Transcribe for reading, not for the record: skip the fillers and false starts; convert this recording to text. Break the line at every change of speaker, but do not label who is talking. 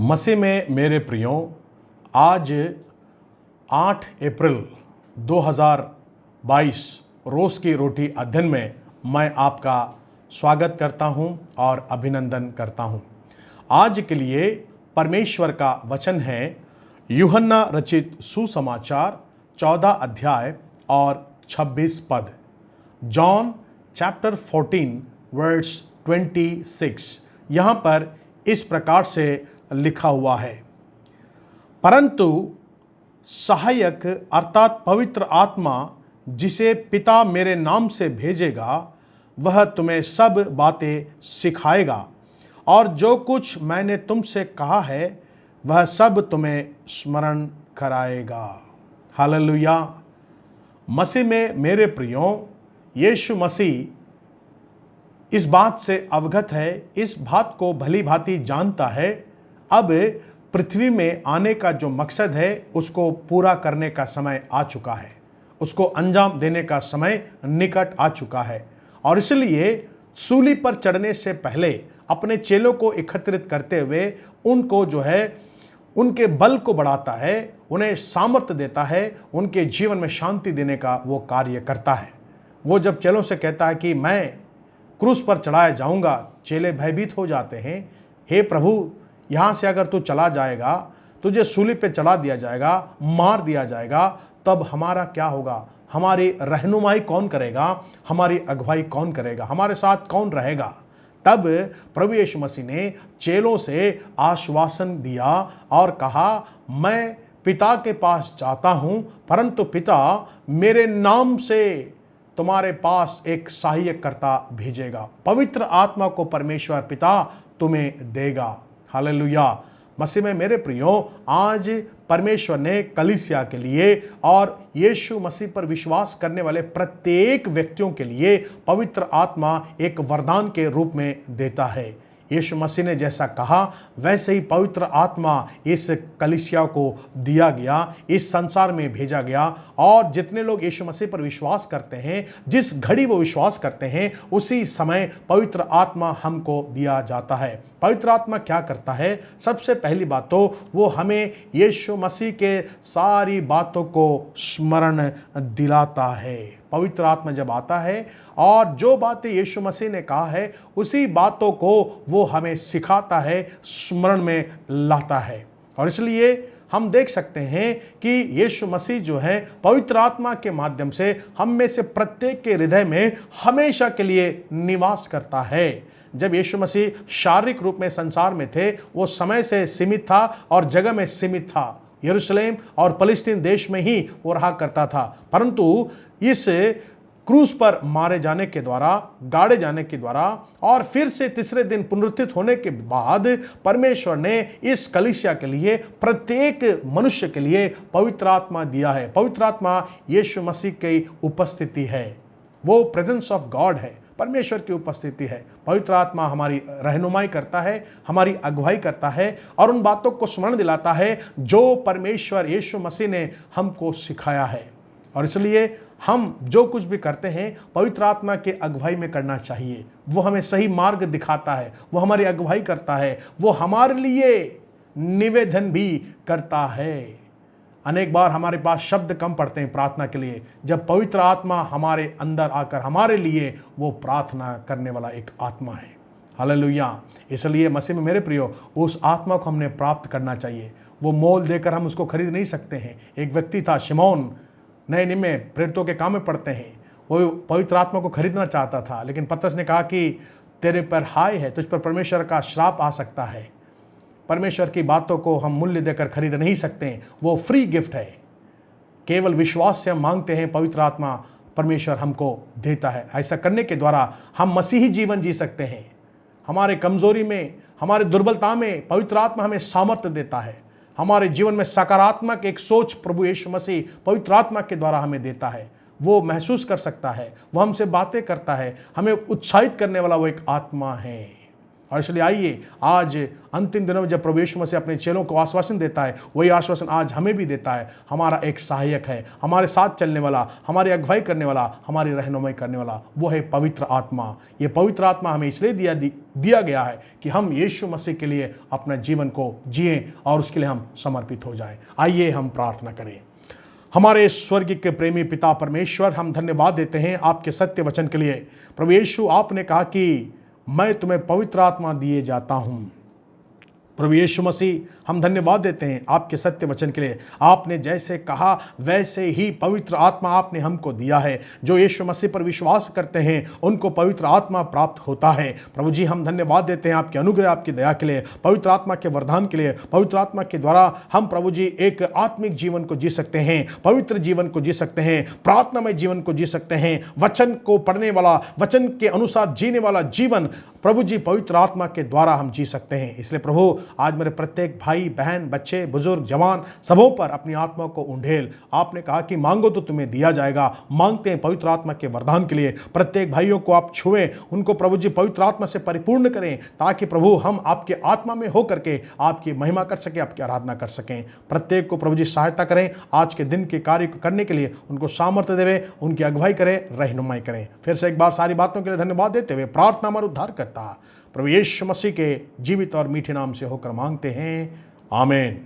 मसीह में मेरे प्रियो, आज 8 अप्रैल 2022 रोज़ की रोटी अध्ययन में मैं आपका स्वागत करता हूं और अभिनंदन करता हूं। आज के लिए परमेश्वर का वचन है यूहन्ना रचित सुसमाचार 14 अध्याय और 26 पद। John chapter 14 verse 26। यहाँ पर इस प्रकार से लिखा हुआ है, परंतु सहायक अर्थात पवित्र आत्मा जिसे पिता मेरे नाम से भेजेगा, वह तुम्हें सब बातें सिखाएगा और जो कुछ मैंने तुमसे कहा है वह सब तुम्हें स्मरण कराएगा। हालेलुया। मसीह में मेरे प्रियो, यीशु मसीह इस बात से अवगत है, इस बात को भली भांति जानता है। अब पृथ्वी में आने का जो मकसद है उसको पूरा करने का समय आ चुका है, उसको अंजाम देने का समय निकट आ चुका है। और इसलिए सूली पर चढ़ने से पहले अपने चेलों को एकत्रित करते हुए उनको उनके बल को बढ़ाता है, उन्हें सामर्थ्य देता है, उनके जीवन में शांति देने का वो कार्य करता है। वो जब चेलों से कहता है कि मैं क्रूस पर चढ़ाया जाऊंगा, चेले भयभीत हो जाते हैं। हे प्रभु, यहाँ से अगर तू चला जाएगा, तुझे सूली पे चढ़ा दिया जाएगा, मार दिया जाएगा, तब हमारा क्या होगा? हमारी रहनुमाई कौन करेगा? हमारी अगुवाई कौन करेगा? हमारे साथ कौन रहेगा? तब प्रभु यीशु मसीह ने चेलों से आश्वासन दिया और कहा, मैं पिता के पास जाता हूँ, परंतु पिता मेरे नाम से तुम्हारे पास एक सहायककर्ता भेजेगा। पवित्र आत्मा को परमेश्वर पिता तुम्हें देगा। हालेलुया। मसीह में मेरे प्रियो, आज परमेश्वर ने कलीसिया के लिए और यीशु मसीह पर विश्वास करने वाले प्रत्येक व्यक्तियों के लिए पवित्र आत्मा एक वरदान के रूप में देता है। यीशु मसीह ने जैसा कहा वैसे ही पवित्र आत्मा इस कलीसिया को दिया गया, इस संसार में भेजा गया। और जितने लोग यीशु मसीह पर विश्वास करते हैं, जिस घड़ी वो विश्वास करते हैं, उसी समय पवित्र आत्मा हमको दिया जाता है। पवित्र आत्मा क्या करता है? सबसे पहली बात तो वो हमें यीशु मसीह के सारी बातों को स्मरण दिलाता है। पवित्र आत्मा जब आता है और जो बातें यीशु मसीह ने कहा है उसी बातों को वो हमें सिखाता है, स्मरण में लाता है। और इसलिए हम देख सकते हैं कि यीशु मसीह जो है पवित्र आत्मा के माध्यम से हम में से प्रत्येक के हृदय में हमेशा के लिए निवास करता है। जब यीशु मसीह शारीरिक रूप में संसार में थे, वो समय से सीमित था और जगह में सीमित था। यरूशलेम और फलस्तीन देश में ही वो रहा करता था। परंतु इस क्रूस पर मारे जाने के द्वारा, गाड़े जाने के द्वारा और फिर से तीसरे दिन पुनरुत्थित होने के बाद परमेश्वर ने इस कलीसिया के लिए, प्रत्येक मनुष्य के लिए पवित्र आत्मा दिया है। पवित्र आत्मा यीशु मसीह की उपस्थिति है, वो प्रेजेंस ऑफ गॉड है, परमेश्वर की उपस्थिति है। पवित्र आत्मा हमारी रहनुमाई करता है, हमारी अगुवाई करता है और उन बातों को स्मरण दिलाता है जो परमेश्वर यीशु मसीह ने हमको सिखाया है। और इसलिए हम जो कुछ भी करते हैं पवित्र आत्मा के अगुवाई में करना चाहिए। वो हमें सही मार्ग दिखाता है, वो हमारी अगुवाई करता है, वो हमारे लिए निवेदन भी करता है। अनेक बार हमारे पास शब्द कम पड़ते हैं प्रार्थना के लिए, जब पवित्र आत्मा हमारे अंदर आकर हमारे लिए वो प्रार्थना करने वाला एक आत्मा है। हालेलुया। इसलिए मसीह में मेरे प्रियो, उस आत्मा को हमने प्राप्त करना चाहिए। वो मोल देकर हम उसको खरीद नहीं सकते हैं। एक व्यक्ति था शिमोन, नए नियम में प्रेरितों के काम में पढ़ते हैं, वो पवित्र आत्मा को खरीदना चाहता था, लेकिन पतरस ने कहा कि तेरे पर हाय है, तुझ पर परमेश्वर का श्राप आ सकता है। परमेश्वर की बातों को हम मूल्य देकर खरीद नहीं सकते, वो फ्री गिफ्ट है। केवल विश्वास से हम मांगते हैं, पवित्र आत्मा परमेश्वर हमको देता है। ऐसा करने के द्वारा हम मसीही जीवन जी सकते हैं। हमारे कमजोरी में, हमारे दुर्बलता में पवित्र आत्मा हमें सामर्थ्य देता है। हमारे जीवन में सकारात्मक एक सोच प्रभु यीशु मसीह पवित्र आत्मा के द्वारा हमें देता है। वो महसूस कर सकता है, वो हमसे बातें करता है, हमें उत्साहित करने वाला वो एक आत्मा है। और इसलिए आइए आज अंतिम दिनों में जब प्रभु यीशु मसीह अपने चेलों को आश्वासन देता है, वही आश्वासन आज हमें भी देता है। हमारा एक सहायक है, हमारे साथ चलने वाला, हमारी अगुवाई करने वाला, हमारी रहनुमाई करने वाला, वो है पवित्र आत्मा। ये पवित्र आत्मा हमें इसलिए दिया गया है कि हम यीशु मसीह के लिए अपने जीवन को जिएं और उसके लिए हम समर्पित हो जाएं। आइए हम प्रार्थना करें। हमारे स्वर्गीय के प्रेमी पिता परमेश्वर, हम धन्यवाद देते हैं आपके सत्य वचन के लिए। प्रभु यीशु, आपने कहा कि मैं तुम्हें पवित्र आत्मा दिए जाता हूं। प्रभु यीशु मसीह, हम धन्यवाद देते हैं आपके सत्य वचन के लिए। आपने जैसे कहा वैसे ही पवित्र आत्मा आपने हमको दिया है। जो यीशु मसीह पर विश्वास करते हैं उनको पवित्र आत्मा प्राप्त होता है। प्रभु जी, हम धन्यवाद देते हैं आपके अनुग्रह, आपकी दया के लिए, पवित्र आत्मा के वरदान के लिए। पवित्र आत्मा के द्वारा हम प्रभु जी एक आत्मिक जीवन को जी सकते हैं, पवित्र जीवन को जी सकते हैं, प्रार्थनामय जीवन को जी सकते हैं, वचन को पढ़ने वाला, वचन के अनुसार जीने वाला जीवन प्रभु जी पवित्र आत्मा के द्वारा हम जी सकते हैं। इसलिए प्रभु, आज मेरे प्रत्येक भाई बहन, बच्चे, बुजुर्ग, जवान, सबों पर अपनी आत्मा को उंडेल। आपने कहा कि मांगो तो तुम्हें दिया जाएगा। मांगते हैं पवित्र आत्मा के वरदान के लिए। प्रत्येक भाइयों को आप छुएं, उनको प्रभु जी पवित्र आत्मा से परिपूर्ण करें, ताकि प्रभु हम आपके आत्मा में होकर के आपकी महिमा कर सकें, आपकी आराधना कर सकें। प्रत्येक को प्रभु जी सहायता करें, आज के दिन के कार्य को करने के लिए उनको सामर्थ्य देवें, उनकी अगुवाई करें, रहनुमाई करें। फिर से एक बार सारी बातों के लिए धन्यवाद देते हुए प्रार्थना हमारा उद्धार करता प्रभु यीशु मसीह के जीवित और मीठे नाम से होकर मांगते हैं, आमीन।